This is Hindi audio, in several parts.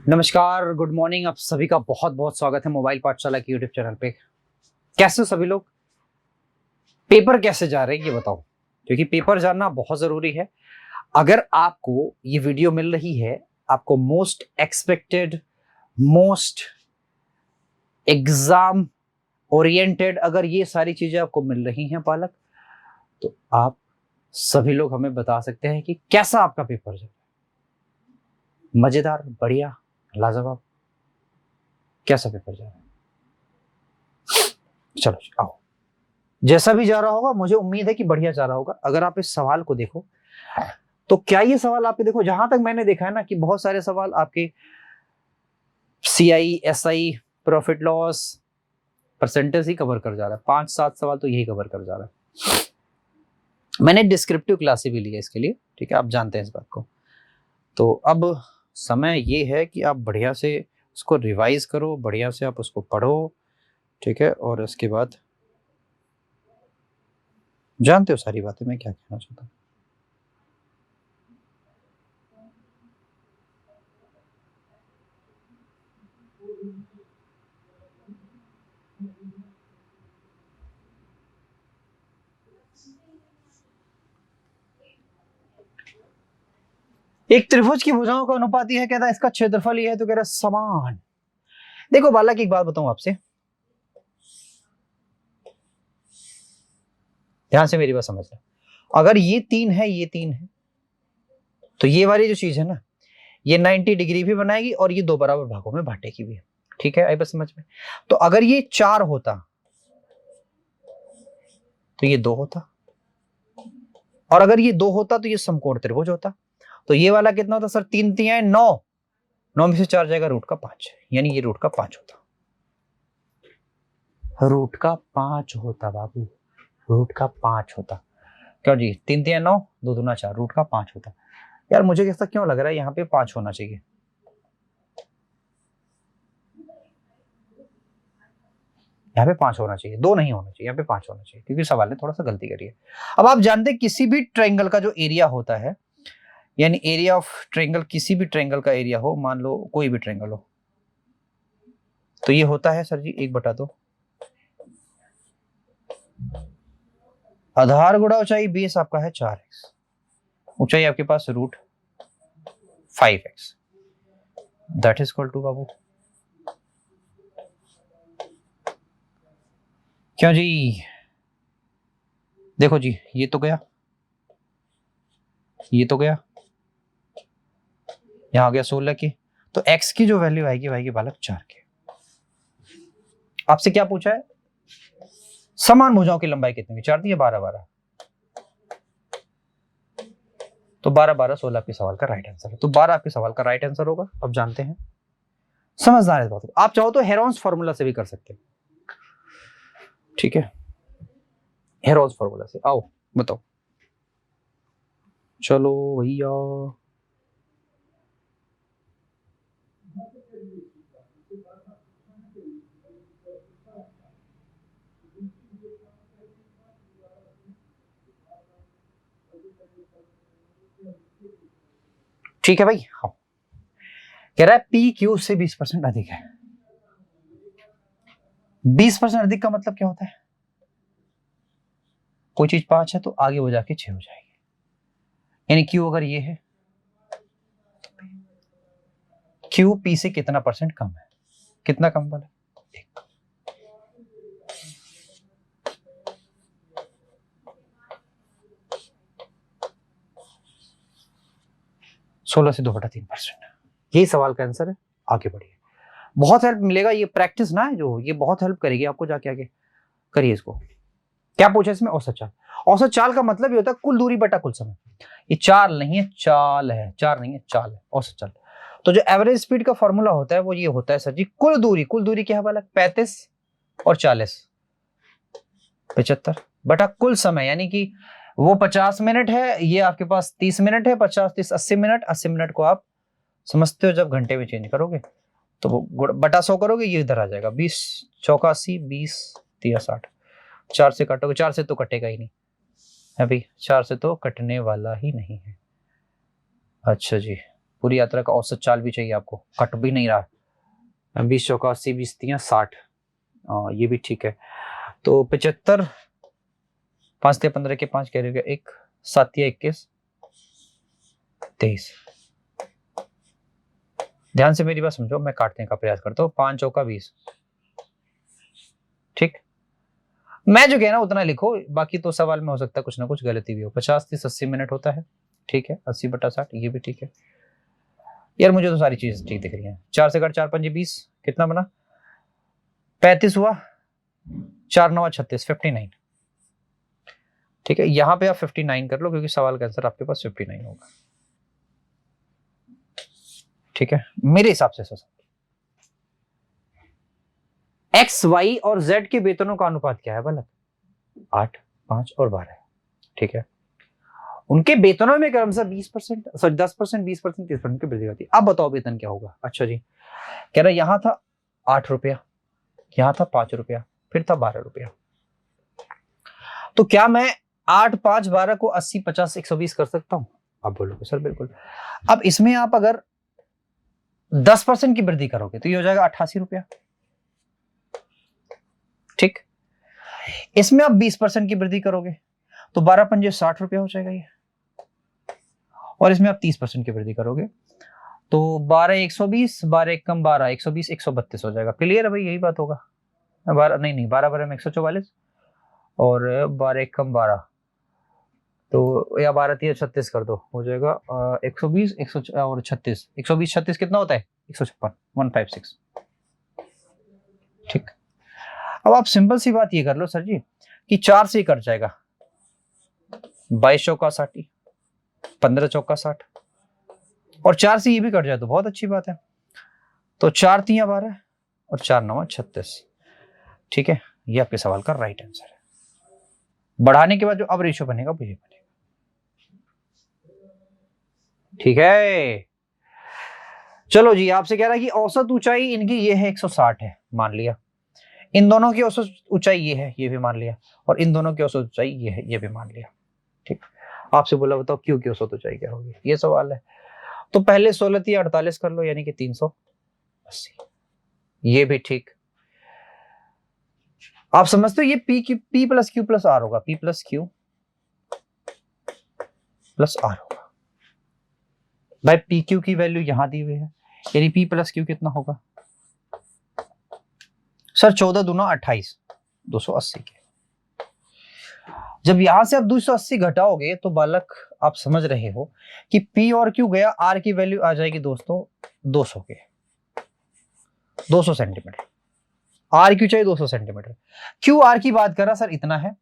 नमस्कार, गुड मॉर्निंग। आप सभी का बहुत बहुत स्वागत है मोबाइल पाठशाला के यूट्यूब चैनल पे। कैसे हो सभी लोग? पेपर कैसे जा रहे हैं ये बताओ, क्योंकि पेपर जानना बहुत जरूरी है। अगर आपको ये वीडियो मिल रही है, आपको most expected, most exam oriented अगर ये सारी चीजें आपको मिल रही हैं पालक, तो आप सभी लोग हमें बता सकते हैं कि कैसा आपका पेपर जा रहा है। मजेदार, बढ़िया, लाजवाब, कैसा पेपर जा रहा है? चलो आओ। जैसा भी जा रहा होगा, मुझे उम्मीद है कि बढ़िया जा रहा होगा। अगर आप इस सवाल को देखो, तो क्या ये सवाल आपके, देखो जहां तक मैंने देखा है ना, कि बहुत सारे सवाल आपके CI, SI, profit loss, percentage ही कवर कर जा रहा है। 5-7 सवाल तो यही कवर कर जा रहा है। मैंने डिस्क्रिप्टिव क्लासेस भी ली है इसके लिए, ठीक है, आप जानते हैं इस बात को। तो अब समय ये है कि आप बढ़िया से उसको रिवाइज करो, बढ़िया से आप उसको पढ़ो, ठीक है। और उसके बाद जानते हो सारी बातें मैं क्या कहना चाहता हूँ। एक त्रिभुज की भुजाओं का अनुपात यह कहता है इसका क्षेत्रफल ये है, तो कह रहा है समान। देखो बालक, एक बात बताऊं आपसे, ध्यान से मेरी बात समझना। अगर ये 3 है, ये 3 है, तो ये वाली जो चीज है ना, ये 90 डिग्री भी बनाएगी और ये 2 बराबर भागों में बांटेगी भी। ठीक है, आई बस समझ में। तो अगर ये 4 होता तो ये 2 होता, और अगर ये 2 होता तो ये समकोण त्रिभुज होता। तो ये वाला कितना होता सर? 3 3 9, 9 में से 4 जाएगा रूट का 5, यानी ये रूट का 5 होता। रूट का 5 होता बाबू, रूट का 5 होता। क्यों जी? 3 3 9, 2 दूना 4, रूट का 5 होता। यार मुझे ऐसा क्यों लग रहा है यहाँ पे 5 होना चाहिए? यहाँ पे 5 होना चाहिए, 2 नहीं होना चाहिए, यहाँ पे 5 होना चाहिए, क्योंकि सवाल ने थोड़ा सा गलती करी है। अब आप जानते हैं किसी भी ट्रायंगल का जो एरिया होता है, यानी एरिया ऑफ ट्रायंगल, किसी भी ट्रायंगल का एरिया हो, मान लो कोई भी ट्रायंगल हो, तो ये होता है सर जी 1/2। आधार गुणा ऊंचाई, बेस आपका है 4x, ऊंचाई आपके पास √5x, that is equal to बाबू, क्यों जी? देखो जी, ये तो गया, ये तो गया, यहां आ गया 16 की, तो x की जो वैल्यू आएगी आएगी बालक 4 के। आपसे क्या पूछा है? समान भुजाओं की लंबाई कितनी है? 4 दी है, 12 12, तो 12 12 16 आपके सवाल का राइट आंसर है। तो 12 आपके सवाल का राइट आंसर होगा। अब जानते हैं, समझदार है इस बात को। आप चाहो तो हेरोन्स फॉर्मूला से भी कर सकते हैं, ठीक है, हेरोन्स फॉर्मूला से। आओ बताओ, चलो भैया। ठीक है भाई, हाँ। कह रहा है पी क्यू से 20% अधिक है। 20% अधिक का मतलब क्या होता है? कोई चीज 5 है तो आगे वो जाके 6 हो जाएगी, यानी क्यू अगर ये है, क्यू पी से कितना परसेंट कम है? कितना कम वाला? 16 से 2/3%। यही सवाल का आंसर है। आगे बढ़िए, बहुत हेल्प मिलेगा, ये प्रैक्टिस ना है जो, ये बहुत हेल्प करेगी आपको जाके आगे। करिए इसको। क्या पूछा इसमें? औसत चाल। औसत चाल का मतलब ये होता है कुल दूरी बटा कुल समय। ये चाल नहीं है, चाल है, चार नहीं है, चाल है, औसत चाल। तो जो एवरेज स्पीड का फॉर्मूला होता है वो ये होता है सर जी, कुल दूरी, कुल दूरी क्या है वाला? 35 और 40, 75 बटा कुल समय, यानी कि वो 50 मिनट है, ये आपके पास 30 मिनट है, 50 30 80 मिनट, 80 मिनट को आप समझते हो जब घंटे में चेंज करोगे तो वो बटा 100 करोगे, ये इधर आ जाएगा। 20 चौका 80, 20 तिया 60, 4 से काटोगे, 4 से तो कटेगा ही नहीं है भाई, 4 से तो कटने वाला ही नहीं है। अच्छा जी, पूरी यात्रा का औसत चाल भी चाहिए आपको, कट भी नहीं रहा। 20 चौका 80, 20 तियां 60, ये भी ठीक है। तो 75, 5 तिया 15 के 5 कह रहे 1, 7 तिया 21, 23। ध्यान से मेरी बात समझो, मैं काटने का प्रयास करता हूँ। 5 चौका 20, ठीक। मैं जो कहना उतना लिखो, बाकी तो सवाल में हो सकता है कुछ ना कुछ गलती भी हो। 50, 30, 80 मिनट होता है, ठीक है। 80/60, ये भी ठीक है यार, मुझे तो सारी चीजें ठीक दिख रही हैं। 4 से 4 5 20, कितना बना? 35 हुआ, 4 9 36, 59, ठीक है। यहां पे आप 59 कर लो, क्योंकि सवाल का आंसर आपके पास 59 होगा, ठीक है, मेरे हिसाब से। एक्स, वाई और जेड के वेतनों का अनुपात क्या है भला? 8, 5 और 12, ठीक है। उनके वेतनों में क्रमशः 20%, सॉरी 10%, 20%, 30% की वृद्धि होती है। अब बताओ वेतन क्या होगा? अच्छा जी, कह रहा यहां था 8 रुपया, यहां था 5 रुपया, फिर था 12 रुपया। तो क्या मैं 8, 5, 12 को 80, 50, 120 कर सकता हूं? आप बोलोगे सर बिल्कुल। अब इसमें आप अगर 10% की वृद्धि करोगे तो ये हो जाएगा 88 रुपया, ठीक। इसमें आप 20% की वृद्धि करोगे तो 12 पंजे 60 रुपया हो जाएगा ये। और इसमें आप 30% की वृद्धि करोगे तो 12 120, 12 एक कम 12, 120, 132 हो जाएगा। क्लियर है भाई? यही बात होगा। 12 नहीं 12 12 में 144 और 12 एक कम 12, तो या 12 3 36 कर दो, हो जाएगा 120, 100 और 36, 120 36 कितना होता है? 156, 156, ठीक। अब आप सिंपल सी बात ये कर लो सर जी कि 4 से ही कट जाएगा। 22 चौका 60, 15 चौका 60 और 4 से ये भी कट जाए तो बहुत अच्छी बात है। तो 4 तियां 12 और 4 9 36, ठीक है। ये आपके सवाल का राइट आंसर है। बढ़ाने के बाद जो अब रेशियो बनेगा वो ये बनेगा, ठीक है। चलो जी, आपसे कह रहा है कि औसत ऊंचाई इनकी ये है 160 है, मान लिया। इन दोनों की औसत ऊंचाई ये है, ये भी मान लिया। और इन दोनों की औसत ऊंचाई ये है, ये भी मान लिया, ठीक। आपसे बोला बताओ क्यू की औसत ऊंचाई क्या होगी, ये सवाल है। तो पहले 16 या 48 कर लो, यानी कि 380, ये भी ठीक। आप समझते हो ये P plus Q plus R होगा, P plus Q plus R होगा। भाई पी क्यू की वैल्यू यहां दी हुई है, यानी P प्लस क्यू कितना होगा सर? 14 दूना 28, 280 के। जब यहां से आप 280 घटाओगे तो बालक आप समझ रहे हो कि P और Q गया, R की वैल्यू आ जाएगी दोस्तों 200 के, 200 सेंटीमीटर। R Q चाहिए 200 सेंटीमीटर। Q R की बात कर रहा सर इतना है,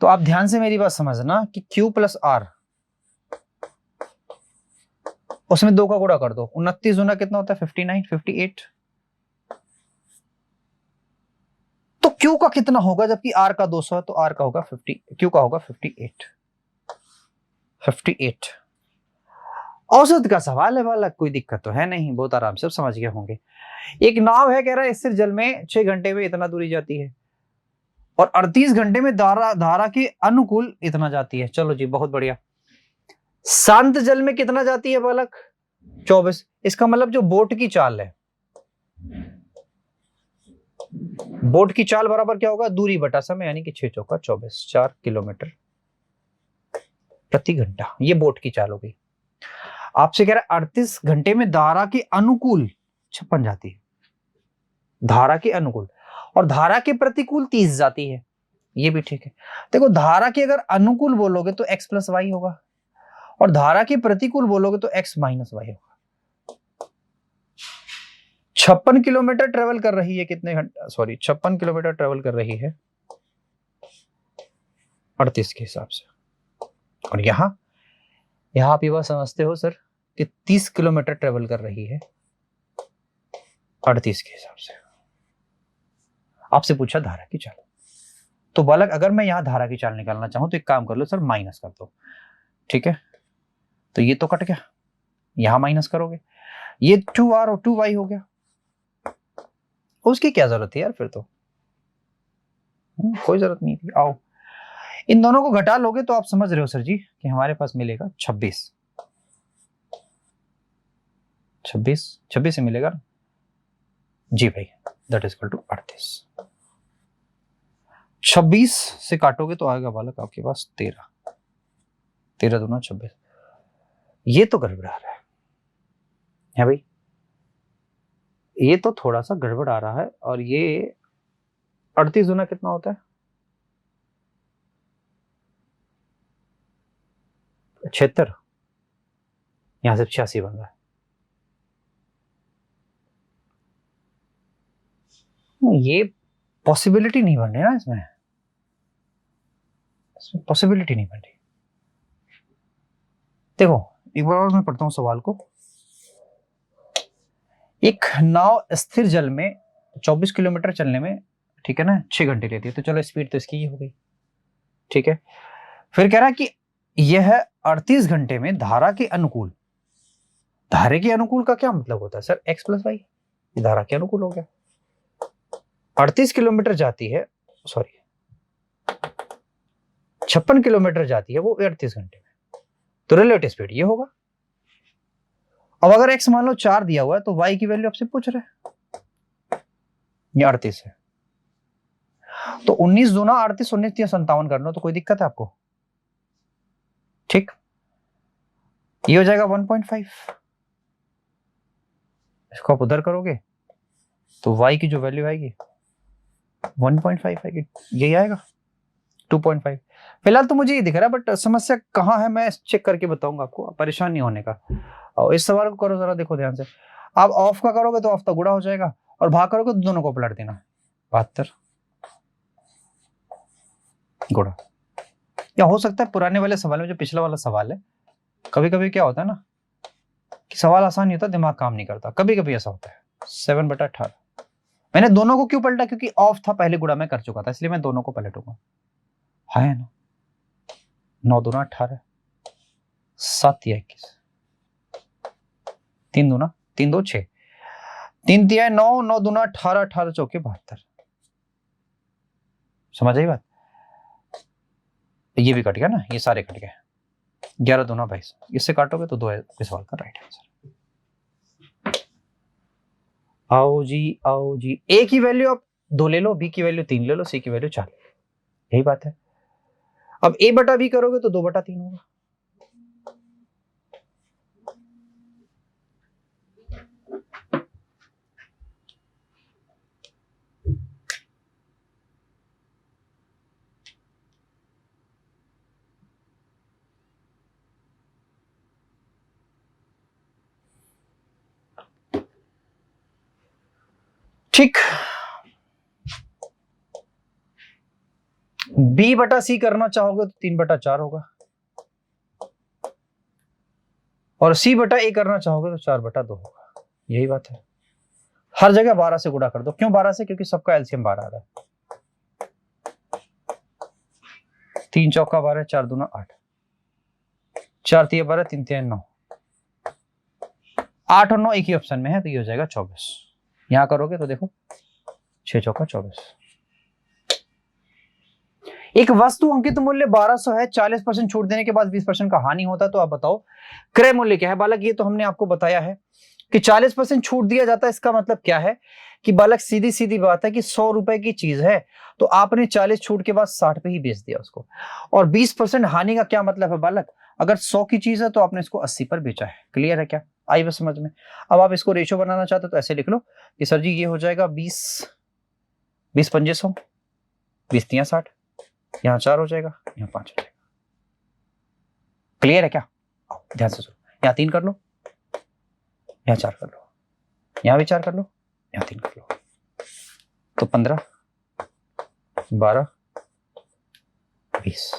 तो आप ध्यान से मेरी बात समझना कि Q प्लस R, उसमें 2 का गुणा कर दो, 29 गुना कितना होता है? 59, 58। तो Q का कितना होगा? जबकि R का 200 है तो R का होगा 50, Q का होगा 58, 58। औसत का सवाल है बालक, कोई दिक्कत तो है नहीं, बहुत आराम से समझ गए होंगे। एक नाव है, कह रहा है स्थिर जल में 6 घंटे में इतना दूरी जाती है और 38 घंटे में धारा के अनुकूल इतना जाती है। चलो जी, बहुत बढ़िया। शांत जल में कितना जाती है बालक? 24। इसका मतलब जो बोट की चाल है, बोट की चाल बराबर क्या होगा? दूरी बटा समय, यानी कि 6 चौका 24, 4 किलोमीटर प्रति घंटा। ये बोट की चाल हो गई। आपसे कह रहा है 38 घंटे में धारा के अनुकूल 56 जाती है, धारा के अनुकूल, और धारा के प्रतिकूल 30 जाती है, ये भी ठीक है। देखो, धारा के अगर अनुकूल बोलोगे तो x प्लस वाई होगा और धारा के प्रतिकूल बोलोगे तो x माइनस वाई होगा। 56 किलोमीटर ट्रेवल कर रही है, कितने घंटा? सॉरी, 56 किलोमीटर ट्रेवल कर रही है 38 के हिसाब से। और यहां आप ये बात समझते हो सर कि 30 किलोमीटर ट्रेवल कर रही है 38 के हिसाब से। आपसे पूछा धारा की चाल, तो बालक अगर मैं यहां धारा की चाल निकालना चाहूं तो एक काम कर लो सर, माइनस कर दो, ठीक है। तो ये तो कट गया, यहां माइनस करोगे, ये 2r और 2y हो गया। उसकी क्या जरूरत है यार, फिर तो कोई जरूरत नहीं थी। आओ, इन दोनों को घटा लोगे तो आप समझ रहे हो सर जी कि हमारे पास मिलेगा 26। 26 से मिलेगा ना जी भाई, दैट इज इक्वल टू 38। 26 से काटोगे तो आएगा बालक आपके पास 13, 13 दूना 26। ये तो गड़बड़ा रहा है भाई, ये तो थोड़ा सा गड़बड़ आ रहा है। और ये 38 दूना कितना होता है? 76, यहां से 86 बन रहा है। ये पॉसिबिलिटी नहीं बन रही ना, इसमें पॉसिबिलिटी नहीं बन रही। देखो एक बार और मैं पढ़ता हूं सवाल को। एक नाव स्थिर जल में 24 किलोमीटर चलने में, ठीक है ना, 6 घंटे लेती है। तो चलो स्पीड तो इसकी ही हो गई, ठीक है। फिर कह रहा है कि यह 38 घंटे में धारा के अनुकूल, धारे के अनुकूल का क्या मतलब होता है सर? x प्लस वाई, ये धारा के अनुकूल हो गया। 38 किलोमीटर जाती है, सॉरी 56 किलोमीटर जाती है वो 38 घंटे में, तो रिलेटिव स्पीड ये होगा। अब अगर x मान लो 4 दिया हुआ है तो y की वैल्यू आपसे पूछ रहे हैं, ये 38 है। तो 19 दूना 38, 19 या 57 कर लो, तो कोई दिक्कत है आपको? ठीक, ये हो जाएगा 1.5। इसको आप उधर करोगे तो y की जो वैल्यू आएगी 1.5 आएगी, यही आएगा 2.5। फिलहाल तो मुझे ये दिख रहा है, बट समस्या कहाँ है मैं चेक करके बताऊंगा आपको, परेशान नहीं होने का। और इस सवाल को करो जरा, देखो ध्यान से। आप ऑफ का करोगे तो ऑफ तो गुणा हो जाएगा, और भाग करोगे तो दोनों को पलट देना, 72 गुणा। या हो सकता है पुराने वाले सवाल में, जो पिछला वाला सवाल है, कभी कभी क्या होता है ना कि सवाल आसान नहीं होता, दिमाग काम नहीं करता, कभी कभी ऐसा होता है। 7/18 मैंने दोनों को क्यों पलटा? क्योंकि ऑफ था, पहले गुणा में कर चुका था, इसलिए मैं दोनों को पलटूंगा। है ना, 9 दूना 18, 7 या 21, 3 दूना 3 2 6, 3 तिया 9, 9 दूना 18, 18 चौके 72। समझ आई बात? ये भी कट गया ना, ये सारे कट गए। 11 दूना 22, इससे काटोगे तो 2 है इस सवाल का राइट आंसर। आओ जी आओ जी, ए की वैल्यू आप 2 ले लो, बी की वैल्यू 3 ले लो, सी की वैल्यू 4, यही बात है। अब a बटा b करोगे तो 2/3 होगा। ठीक, b बटा c करना चाहोगे तो 3/4 होगा, और c बटा a करना चाहोगे तो 4/2 होगा, यही बात है। हर जगह 12 से गुणा कर दो। क्यों 12 से? क्योंकि सबका एलसीएम 12 आ रहा है। 3 चौका 12, 4 दूना 8, 4 तिया 12, 3 तिया 9, 8 और 9 एक ही ऑप्शन में है, तो ये हो जाएगा 24। यहां करोगे तो देखो 6 चौका 24। एक वस्तु अंकित मूल्य 1200 है, 40% छूट देने के बाद 20% का हानि होता है, तो आप बताओ क्रय मूल्य क्या है? बालक ये तो हमने आपको बताया है कि 40% छूट दिया जाता है। इसका मतलब क्या है कि बालक सीधी सीधी बात है कि 100 रुपए की चीज है तो आपने 40 छूट के बाद 60 पे ही बेच दिया उसको। और 20% हानि का क्या मतलब है बालक? अगर 100 की चीज है तो आपने इसको 80 पर बेचा है। क्लियर है क्या? आई बस समझ में। अब आप इसको रेशो बनाना चाहते हो तो ऐसे लिख लो कि सर जी ये हो जाएगा 20 पंजे 100, 20 तिया 60, यहाँ 4 हो जाएगा, यहाँ 5 हो जाएगा। क्लियर है क्या? ध्यान से सुनो, यहाँ 3 कर लो, यहाँ 4 कर लो, यहाँ भी 4 कर लो, यहाँ 3 कर लो, तो 15, 12, 20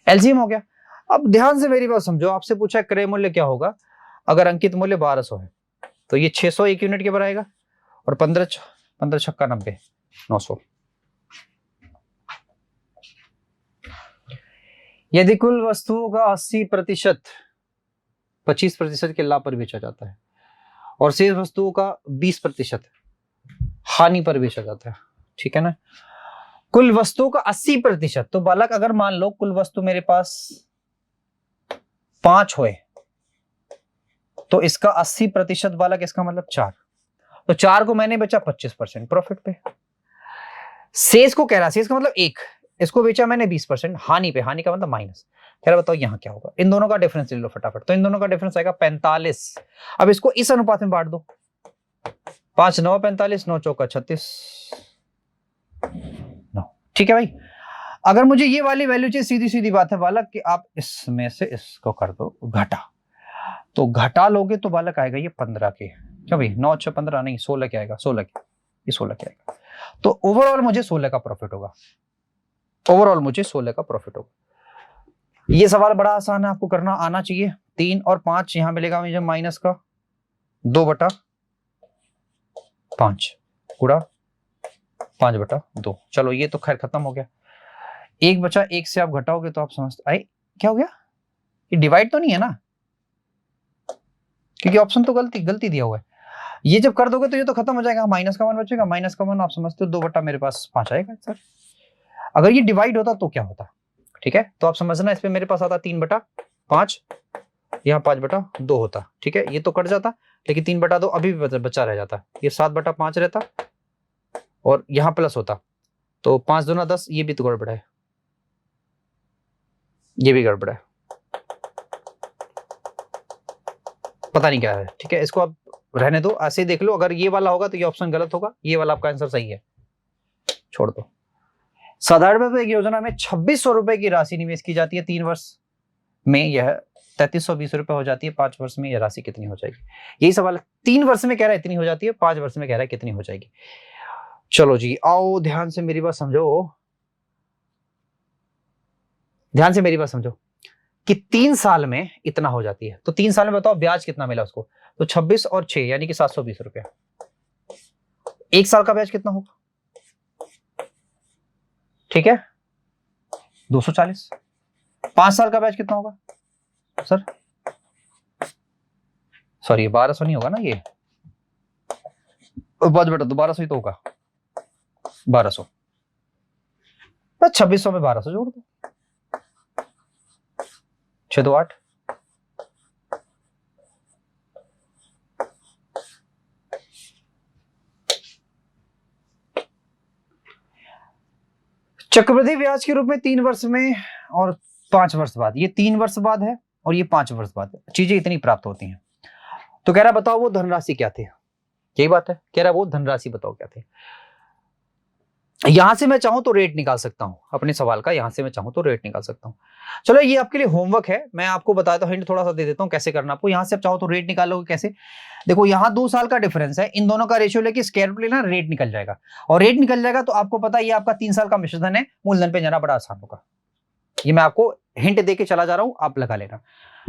एलसीएम हो गया। अब ध्यान से मेरी बात समझो, आपसे पूछा क्रय मूल्य क्या होगा अगर अंकित मूल्य 1200 है, तो ये 600 एक यूनिट के बराबर आएगा, और 15 छक्का 90, 900। यदि कुल वस्तुओं का 80% 25% के लाभ पर बेचा जाता है और शेष वस्तुओं का 20% हानि पर बेचा जाता है, ठीक है ना। कुल वस्तुओं का 80%, तो बालक अगर मान लो कुल वस्तु मेरे पास 5 होए तो इसका 80% वाला किसका मतलब 4, तो 4 को मैंने बेचा 25% प्रॉफिट पे। शेष को कह रहा, शेष का मतलब 1, इसको बेचा मैंने 20% हानि पे, हानि का मतलब माइनस। कह रहा बताओ यहाँ क्या होगा, इन दोनों का डिफरेंस ले लो फटाफट। तो इन दोनों का डिफरेंस आएगा 45। अब इसको इस अनुपात में बांट दो, 5 9 45, 9 चौका 36, 9। ठीक है भाई, अगर मुझे ये वाली वैल्यू चाहिए, सीधी सीधी बात है बालक कि आप इसमें से इसको कर दो घटा, तो घटा लोगे तो बालक आएगा ये 15 के, क्यों भाई 9 6 15 नहीं 16 के आएगा, 16 के, ये 16 के आएगा। तो ओवरऑल मुझे 16 का प्रॉफिट होगा, ओवरऑल मुझे 16 का प्रॉफिट होगा। ये सवाल बड़ा आसान है, आपको करना आना चाहिए। 3 और 5 यहां मिलेगा मुझे माइनस का 2/5 गुणा 5/2। चलो ये तो खैर खत्म हो गया। 1 बचा, 1 से आप घटाओगे तो आप समझते आए क्या हो गया, ये डिवाइड तो नहीं है ना, क्योंकि ऑप्शन तो गलती दिया हुआ है। ये जब कर दोगे तो ये तो खत्म हो जाएगा, माइनस का 1 बचेगा, माइनस का 1 आप समझते हो 2 मेरे पास 5 आएगा सर। अगर ये डिवाइड होता तो क्या होता, ठीक है, तो आप समझना इस पे मेरे पास आता 3/5, यहाँ 5/2 होता, ठीक है, ये तो कट जाता, लेकिन 3/2 अभी भी बचा रह जाता, ये 7/5 रहता, और यहाँ प्लस होता, तो 5 दूना 10, ये भी तो गड़बड़ है, ये भी गड़बड़ है, पता नहीं क्या है, ठीक है, इसको आप रहने दो, ऐसे ही देख लो। अगर ये वाला होगा तो ये ऑप्शन गलत होगा, ये वाला आपका आंसर सही है, छोड़ दो। साधारण एक योजना में 2600 रुपए की राशि निवेश की जाती है, 3 वर्ष में यह 3320 रुपए हो जाती है, 5 वर्ष में यह राशि कितनी हो जाएगी, यही सवाल है। 3 वर्ष में कह रहा है इतनी हो जाती है, 5 वर्ष में कह रहा है कितनी हो जाएगी। चलो जी आओ ध्यान से मेरी बात समझो, ध्यान से मेरी बात समझो कि 3 साल में इतना हो जाती है, तो 3 साल में बताओ ब्याज कितना मिला उसको, तो 26 और 6 यानी कि 720 रुपया। 1 साल का ब्याज कितना होगा, ठीक है 240। 5 साल का ब्याज कितना होगा सर, सॉरी 1200 नहीं होगा ना, ये 1200 ही तो होगा, 1200, 2600 में 1200 जोड़ दो, 6 2 8। चक्रवृद्धि ब्याज के रूप में 3 वर्ष में और 5 वर्ष बाद, ये 3 वर्ष बाद है और ये 5 वर्ष बाद चीजें इतनी प्राप्त होती हैं। तो कह रहा बताओ वो धनराशि क्या थी, यही बात है, कह रहा वो धनराशि बताओ क्या थी। यहां से मैं चाहूं तो रेट निकाल सकता हूं अपने सवाल का, यहां से मैं चाहूं तो रेट निकाल सकता हूं। चलो ये आपके लिए होमवर्क है, मैं आपको बताता हूं, हिंट थोड़ा सा दे देता हूं कैसे करना आपको। यहां से आप चाहो तो रेट निकालोगे कैसे, देखो यहां 2 साल का डिफरेंस है, इन दोनों का रेशियो लेके स्क्वायर रूट लेना, रेट निकल जाएगा, और रेट निकल जाएगा तो आपको पता है ये आपका 3 साल का मिश्रधन है, मूलधन पे जाना बड़ा आसान होगा। ये मैं आपको हिंट देके चला जा रहा हूं, आप लगा लेना।